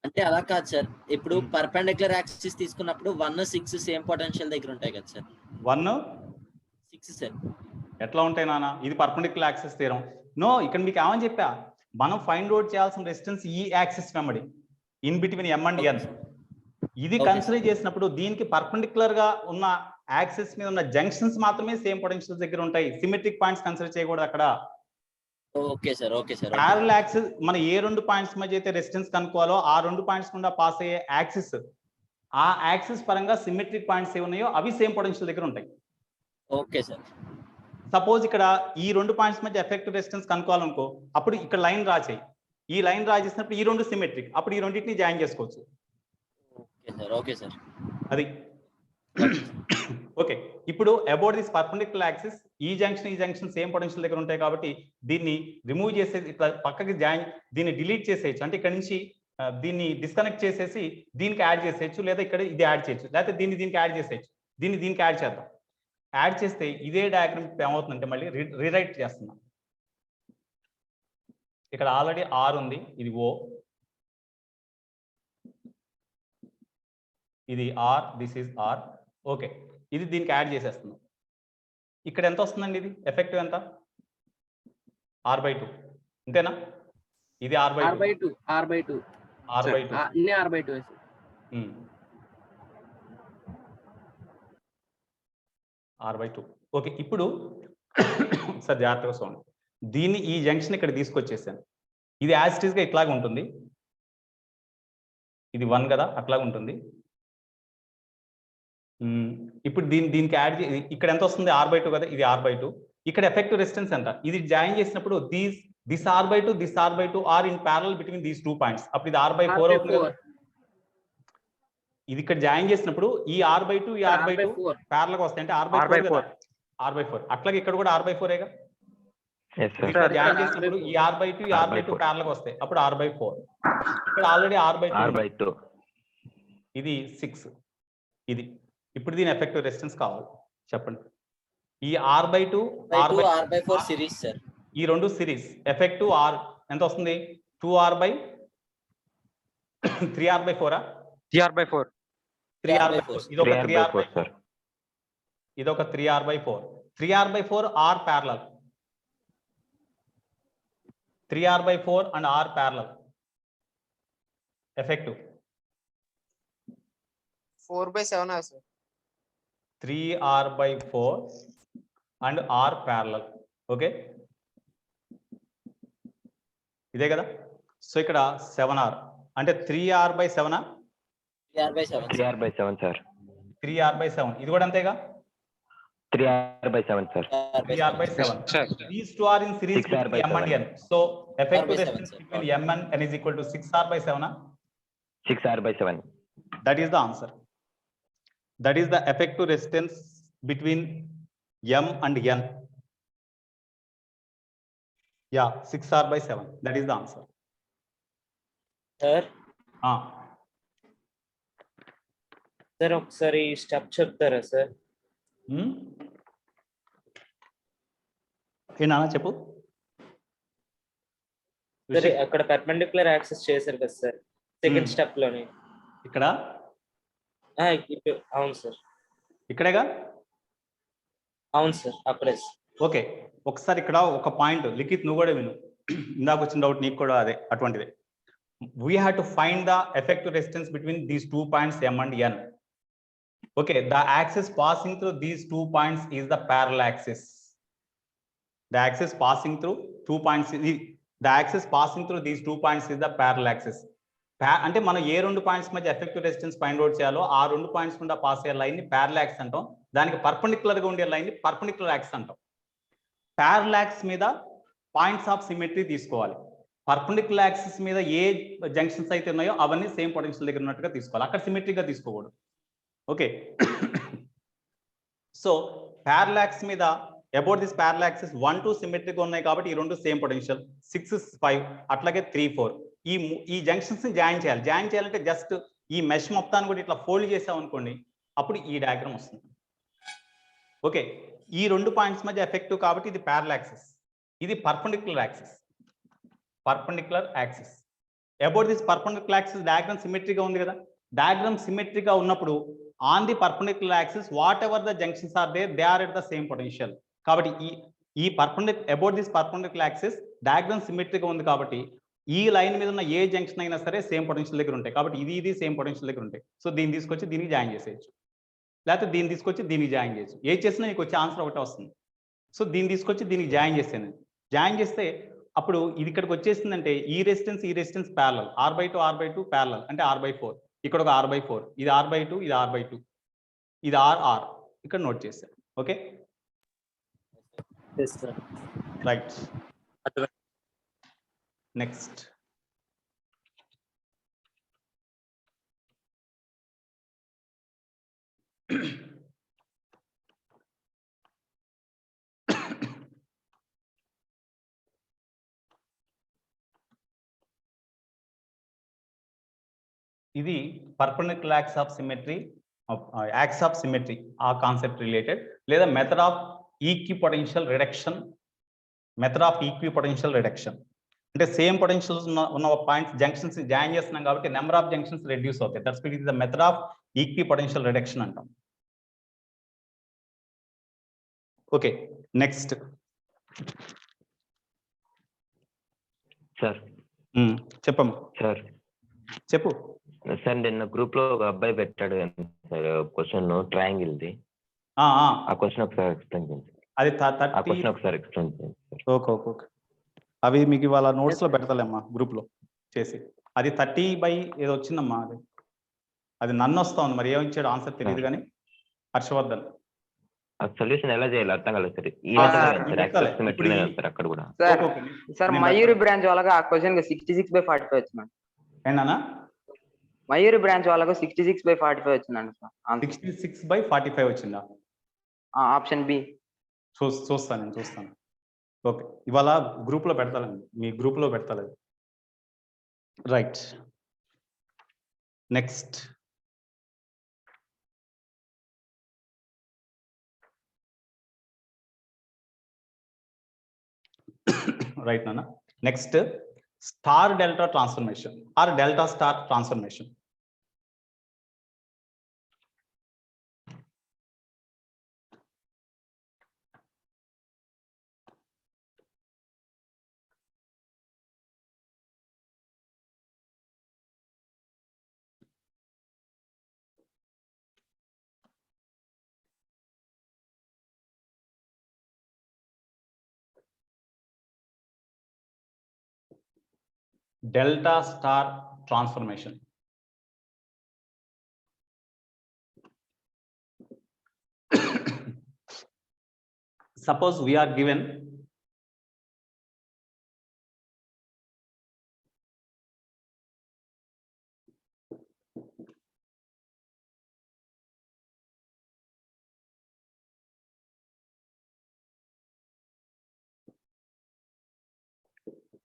అంటే అలా కాదు సార్, ఇప్పుడు పర్పెండిక్యులర్ యాక్సిస్ తీసుకున్నప్పుడు 1 6 సేమ్ పొటెన్షియల్ దగ్గర ఉంటాయి కదా సార్. 1 6 సార్ ఎట్లా ఉంటాయి నాన్న? ఇది పర్పెండిక్యులర్ యాక్సిస్ థీరం. నో, ఇక్కడ మీకు ఏమని చెప్పా, మనం ఫైండ్ అవుట్ చేయాల్సిన రెసిస్టెన్స్ ఈ యాక్సిస్ వెంబడి in between m and n. ఇది కన్సిడర్ చేసినప్పుడు దీనికి పర్పెండిక్యులర్ గా ఉన్న యాక్సిస్ మీద ఉన్న జంక్షన్స్ మాత్రమే సేమ్ పొటెన్షియల్ దగ్గర ఉంటాయి. సిమెట్రిక్ పాయింట్స్ కన్సిడర్ చేయకూడదు అక్కడ. Okay sir. Okay sir. Parallel axis మన ఏ రెండు పాయింట్స్ మధ్య అయితే రెసిస్టెన్స్ కనుక్కోవాలో ఆ రెండు పాయింట్స్ గుండా పాస్ అయ్యే యాక్సిస్, ఆ యాక్సిస్ పరంగా సిమెట్రిక్ పాయింట్స్ ఏ ఉన్నాయో అవి సేమ్ పొటెన్షియల్ దగ్గర ఉంటాయి. Okay sir. సపోజ్ ఇక్కడ ఈ రెండు పాయింట్స్ మధ్య ఎఫెక్టివ్ రెసిస్టెన్స్ కనుక్కోవాలనుకో, అప్పుడు ఇక్కడ లైన్ డ్రా చేయి. ఈ లైన్ డ్రా చేసినప్పుడు ఈ రెండు సిమెట్రిక్, అప్పుడు ఈ రెండింటిని జాయిన్ చేసుకోవచ్చు. Okay sir. Okay sir. అది ఓకే. ఇప్పుడు అబౌట్ దిస్ పర్పెండిక్యులర్ యాక్సిస్ ఈ జంక్షన్ సేమ్ పొటెన్షియల్ దగ్గర ఉంటాయి కాబట్టి దీన్ని రిమూవ్ చేసేసి ఇట్లా పక్కకి దీన్ని డిలీట్ చేసేయచ్చు. అంటే ఇక్కడ నుంచి దీన్ని డిస్కనెక్ట్ చేసేసి దీనికి యాడ్ చేసేయచ్చు, లేదా ఇక్కడ ఇది యాడ్ చేయొచ్చు, లేకపోతే దీనికి యాడ్ చేసేయచ్చు. దీనికి యాడ్ చేద్దాం. యాడ్ చేస్తే ఇదే డయాగ్రామ్ ఏమవుతుందంటే మళ్ళీ రీరైట్ చేస్తున్నాం. ఇక్కడ ఆల్రెడీ R ఉంది, ఇది O, ఇది R, this is R. Okay, ఇది దీనికి యాడ్ చేసేస్తున్నాం. ఇక్కడ ఎంత వస్తుందండి? ఇది ఎఫెక్టివ్ ఎంత? R/2 అంతేనా? ఇది R/2 R/2. ఓకే, ఇప్పుడు సార్ జాగ్రత్తగా చూడండి. దీన్ని ఈ జంక్షన్ ఇక్కడ తీసుకొచ్చేసాను. ఇది యాజ్ ఇట్ ఈస్ గా ఇట్లాగా ఉంటుంది. ఇది 1 కదా, అట్లాగా ఉంటుంది. ఇప్పుడు దీనికి యాడ్ ఇక్కడ ఎంత వస్తుంది? R/2 కదా, ఇది R/2. ఇక్కడ ఎఫెక్టివ్ రెసిస్టెన్స్ ఎంత? ఇది జాయిన్ చేసినప్పుడు this R/2 are in parallel between these 2 points. అప్పుడు ఇది R/4 అవుతుంది కదా. ఇది ఇక్కడ జాయిన్ చేసినప్పుడు ఈ R/2 ఈ R/2 ప్యారలల్ గా వస్తాయి. అంటే R/4 అట్లాగే ఇక్కడ కూడా R/4ఏగా. జాయిన్ చేసినప్పుడు ఈ R/2 ఈ R/2 ప్యారలల్ గా వస్తాయి. అప్పుడు R/4. ఇక్కడ ఆల్రెడీ R/2 ఇది 6. ఇది ఇప్పుడు దీని ఎఫెక్టివ్ రెసిస్టెన్స్ కావాలి, చెప్పండి. ఈ R/2 R/4 సిరీస్ సార్, ఈ రెండు సిరీస్ ఎఫెక్టివ్ R ఎంత వస్తుంది? 2R/3 3R/4 3R/4. ఇదొక 3R/4 ఇదొక 3R/4. 3R/4 R parallel, 3R/4 and R parallel. effective 4/7 है sir. 3r by 4 and r parallel. Okay, ఇదే కదా. సో ఇక్కడ 7r అంటే 3r by 7 3r/7 3r/7 sir. 3r by 7 ఇది కూడా అంతేగా. 3r/7 sir. 3r by 7. These two are in series 6r by between m and 7. n. So effective 6r by 7, resistance sir. between m and n is equal to 6r by 7. 6r/7. That is the answer. That is the effective resistance between m and n. Yeah, 6r by 7. That is the answer. Sir Ah, sir ఒకసారి step చెప్తారా sir? hmm? ఏనా చెప్పు. సరే అక్కడ perpendicular access చేశారు కదా sir second step లోని. ఇక్కడ అవును సార్, ఇక్కడేగా. అవును సార్, అక్కడే సార్. ఓకే, ఒకసారి ఇక్కడ ఒక పాయింట్ లిఖిత్ నువ్వు కూడా విను. ఇందాక వచ్చిన డౌట్ నీకు కూడా అదే అటువంటిదే. We have to find the effective resistance between these 2 points m and n. Okay, the axis passing through these 2 points is the parallel axis. The axis passing through 2 points the axis passing through these 2 points is the parallel axis. అంటే మనం ఏ రెండు points మధ్య effective resistance find out చేయాలో ఆ రెండు points గుండా pass అయ్యే line ని ప్యారలల్ యాక్సిస్ అంటాం. దానికి పర్పెండిక్యులర్ గా ఉండే లైన్ ని పర్పెండిక్యులర్ యాక్సిస్ అంటాం. ప్యారలల్ యాక్సిస్ మీద పాయింట్స్ ఆఫ్ సిమెట్రీ తీసుకోవాలి. పర్పెండిక్యులర్ యాక్సిస్ మీద ఏ జంక్షన్స్ అయితే ఉన్నాయో అవన్నీ సేమ్ పొటెన్షియల్ దగ్గర ఉన్నట్టుగా తీసుకోవాలి. అక్కడ సిమెట్రీగా తీసుకోకూడదు. ఓకే, సో ప్యారలల్ యాక్సిస్ మీద అబౌట్ దిస్ ప్యారలల్ యాక్సిస్ 1, 2 సిమెట్రీగా ఉన్నాయి కాబట్టి ఈ రెండు సేమ్ పొటెన్షియల్. 6, 5 అట్లాగే 3, 4 ఈ జంక్షన్స్ ని జాయిన్ చేయాలి. జాయిన్ చేయాలంటే జస్ట్ ఈ మెష్ మొత్తాన్ని కూడా ఇట్లా ఫోల్డ్ చేసాం అనుకోండి, అప్పుడు ఈ డయాగ్రామ్ వస్తుంది. ఓకే, ఈ రెండు పాయింట్స్ మధ్య ఎఫెక్టివ్ కాబట్టి ఇది ప్యారలల్ యాక్సిస్, ఇది perpendicular axis. Perpendicular axis about this perpendicular axis diagram సిమెట్రీగా ఉంది కదా. డయాగ్రామ్ సిమెట్రీగా ఉన్నప్పుడు on the perpendicular axis whatever the junctions are there they are at the same potential. కాబట్టి ఈ about this perpendicular axis diagram సిమెట్రీగా ఉంది కాబట్టి ఈ లైన్ మీద ఉన్న ఏ జంక్షన్ అయినా సరే సేమ్ పొటెన్షియల్ దగ్గర ఉంటాయి. కాబట్టి ఇది సేమ్ పొటెన్షియల్ దగ్గర ఉంటాయి. సో దీన్ని తీసుకొచ్చి దీనికి జాయిన్ చేసేయచ్చు, లేకపోతే దీన్ని తీసుకొచ్చి దీనికి జాయిన్ చేయొచ్చు. ఏ చేసినా నీకు వచ్చే ఆన్సర్ ఒకటే వస్తుంది. సో దీన్ని తీసుకొచ్చి దీనికి జాయిన్ చేసాను. జాయిన్ చేస్తే అప్పుడు ఇది ఇక్కడికి వచ్చేసిందంటే ఈ రెసిస్టెన్స్ ప్యారలల్ r/2 ప్యారలల్ అంటే r/4. ఇక్కడ ఒక r/4, ఇది r/2, ఇది r/2, ఇది r ఇక్కడ నోట్ చేశాను. Okay, right. నెక్స్ట్ ఇది perpendicular axis of symmetry, axis of symmetry ఆ కాన్సెప్ట్ రిలేటెడ్, లేదా method of equipotential reduction. Method of equipotential reduction అంటే సేమ్ పొటెన్షియల్స్ ఉన్న పాయింట్స్ జంక్షన్స్ జాయిన్ చేస్తున్నాం కాబట్టి నెంబర్ ఆఫ్ జంక్షన్స్ రెడ్యూస్ అవుతాయి. That's it is the method of equipotential reduction అంటాం. Okay, next sir. చెప్పమ్మా. Sir చెప్పు. Sir నిన్న గ్రూప్ లో ఒక అబ్బాయి పెట్టాడు సార్ క్వశ్చన్ ట్రయాంగిల్ ది. ఆ క్వశ్చన్ ఒకసారి ఎక్స్ప్లెయిన్ చేయండి. అది ఆ క్వశ్చన్ ఒకసారి ఎక్స్ప్లెయిన్ చేయండి సార్. ఓకే ఓకే ఓకే, అవి మీకు ఇవాళ నోట్స్ లో పెడతలేమ్మా గ్రూప్ లో చేసి. అది 30 ఏదో వచ్చిందమ్మా. అది నన్ను వస్తా ఉంది, మరి ఏమిచ్చాడు ఆన్సర్ తెలియదు కానీ. హర్షవర్ధన్ సొల్యూషన్ ఎలా చేయాలి అర్థం కాలేదు సార్. అక్కడ కూడా సార్ మయూరి బ్రాంచ్ వాళ్ళగా ఆ క్వశ్చన్ 66/45 వచ్చిందండి. ఏంటన్నా మయూరి బ్రాంచ్ వాళ్ళకు 66/45 వచ్చిందండి సార్. 66/45 వచ్చిందా? Option B. చూస్తాను. ఓకే, ఇవాళ గ్రూప్ లో పెడతానండి, మీ గ్రూప్ లో పెడతలేదు. రైట్, నెక్స్ట్ రైట్ నాన్న. Next star delta transformation or delta star transformation. delta star transformation. Suppose we are given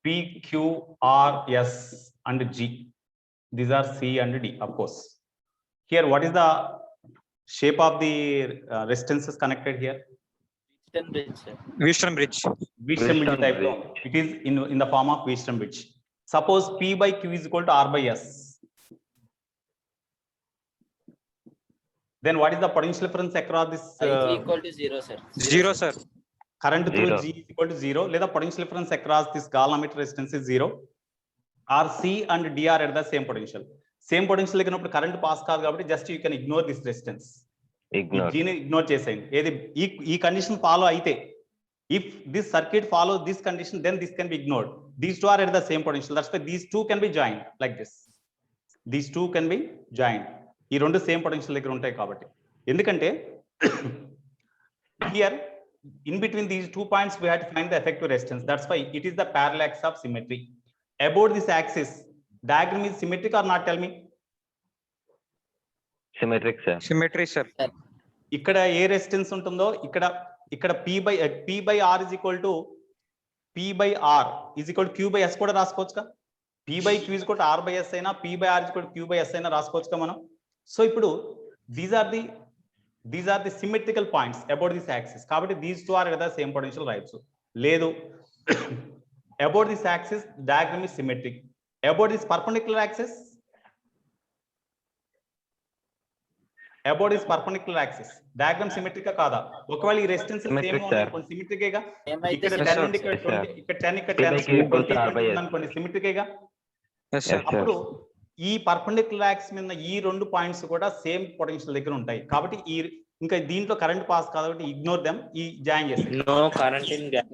P, Q, R, S, and G. These are C and D, of course. Here, what is the shape of the resistances connected here? Wheatstone bridge, sir. Wheatstone bridge type. It is in the form of Wheatstone bridge. Suppose P by Q is equal to R by S. Then what is the potential difference across this? Equal to 0, sir. 0, sir. Current through Zero. G is equal to 0. Let the potential difference across this galvanometer resistance is 0. Or C and D are at the same potential. Same potential lekiనప్పుడు current pass కాదు కాబట్టి just you can ignore this resistance. Ignore. దీన్ని ignore చేసేయండి. ఏది ఈ condition follow అయితే, if this circuit follows this condition, then this can be ignored. These two are at the same potential. That's why these two can be joined like this. These two can be joined. ఈ రెండు same potential దగ్గర ఉంటాయి కాబట్టి. ఎందుకంటే here in between these 2 points we have to find the effective resistance. That's why it is the parallax of symmetry. About this axis, diagram is symmetric or not? Tell me. Symmetric, sir. Symmetry, sir. ఇక్కడ ఏ resistance ఉంటుందో ఇక్కడ P by R is equal to P by R is equal to Q by S కూడా రాసుకోవచ్చుగా. P by Q is equal to R by S అయినా, P by R is equal to Q by S అయినా రాసుకోవచ్చుగా మనం. So ఇప్పుడు these are the symmetrical points about this axis. కాబట్టి these two are at the same potential రాయొచ్చు. లేదు about this axis diagram is symmetric. About this perpendicular axis, diagram symmetric కాదా? ఒకవేళ ఈ resistance same అనుకోండి, సిమెట్రిక్ ఏగా. ఇక్కడ 10 ఉంది, ఇక్కడ 20, ఇక్కడ 10, ఇక్కడ 10 అనుకోండి, సిమెట్రిక్ ఏగా. Yes, sir. అప్పుడు ఈ పర్పెండిక్యులర్ యాక్సిస్ మీద ఈ రెండు పాయింట్స్ కూడా సేమ్ పొటెన్షియల్ దగ్గర ఉంటాయి. కాబట్టి ఈ ఇంకా దీంట్లో కరెంట్ పాస్ కాబట్టి ఇగ్నోర్ దెమ్, ఈ జాయిన్ చేసి No current in gas.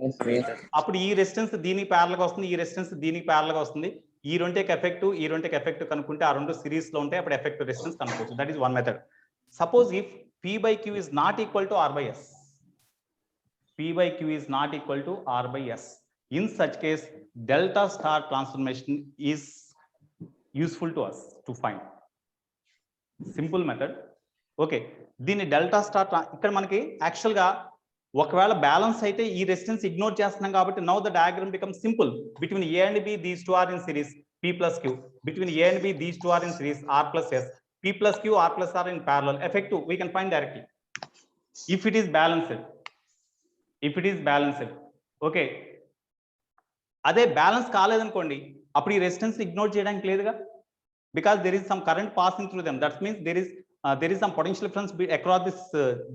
అప్పుడు ఈ రెసిస్టెన్స్ దీనికి ప్యారల్ గా వస్తుంది, ఈ రెసిస్టెన్స్ దీనికి ప్యారల్ గా వస్తుంది. ఈ రెండుకి ఎఫెక్ట్ కనుక్కుంటే ఆ రెండు సిరీస్ లో ఉంటాయి, అప్పుడు ఎఫెక్టివ్ రెసిస్టెన్స్ కనుక్కోవచ్చు. That is one method. Suppose if P by Q is not equal to R by S. P by Q is not equal to R by S. In such case, delta star transformation is useful to us to find. Simple method. Okay. దీన్ని delta star ఇక్కడ మనకి actual గా ఒకవేళ balance అయితే ఈ resistance ignore చేస్తున్నాం కాబట్టి now the diagram become simple. Between A and B these two are in series P plus Q. Between A and B these two are in series R plus S. P plus Q, R plus R in parallel. Effective we can find directly if it is balanced. Okay. అదే balance కాలేదనుకోండి, అప్పుడు ఈ resistance ignore చేయడానికి లేదుగా, because there is some current passing through them. That means there is some potential difference across this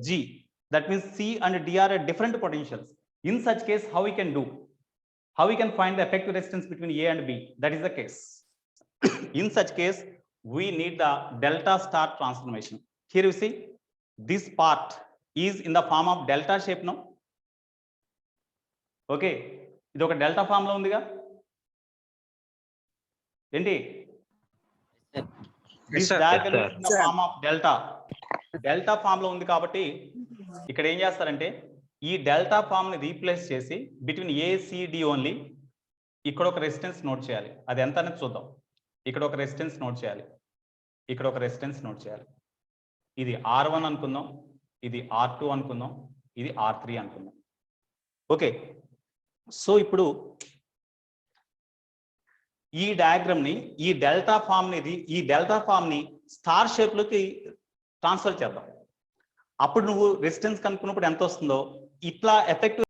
G. That means C and D are at different potentials. In such case, how we can find the effective resistance between A and B? That is the case. In such case, we need the delta star transformation. Here you see this part is in the form of delta shape, no? Okay, ఇది ఒక delta form లో ఉందిగా ఏంటి? This diagram is in the form of delta form లో ఉంది కాబట్టి ఇక్కడ ఏం చేస్తారంటే ఈ డెల్టా ఫామ్ ని రీప్లేస్ చేసి బిట్వీన్ ACD ఓన్లీ ఇక్కడ ఒక రెసిస్టెన్స్ నోట్ చేయాలి. అది ఎంత అనేది చూద్దాం. ఇక్కడ ఒక రెసిస్టెన్స్ నోట్ చేయాలి, ఇక్కడ ఒక రెసిస్టెన్స్ నోట్ చేయాలి. ఇది R1 అనుకుందాం, ఇది R2 అనుకుందాం, ఇది R3 అనుకుందాం. ఓకే, సో ఇప్పుడు ఈ డయాగ్రామ్ ని ఈ డెల్టా ఫామ్ ని స్టార్ షేప్ లోకి ట్రాన్స్ఫర్ చేద్దాం. అప్పుడు నువ్వు రెసిస్టెన్స్ కనుక్కున్నప్పుడు ఎంత వస్తుందో ఇట్లా ఎఫెక్టివ్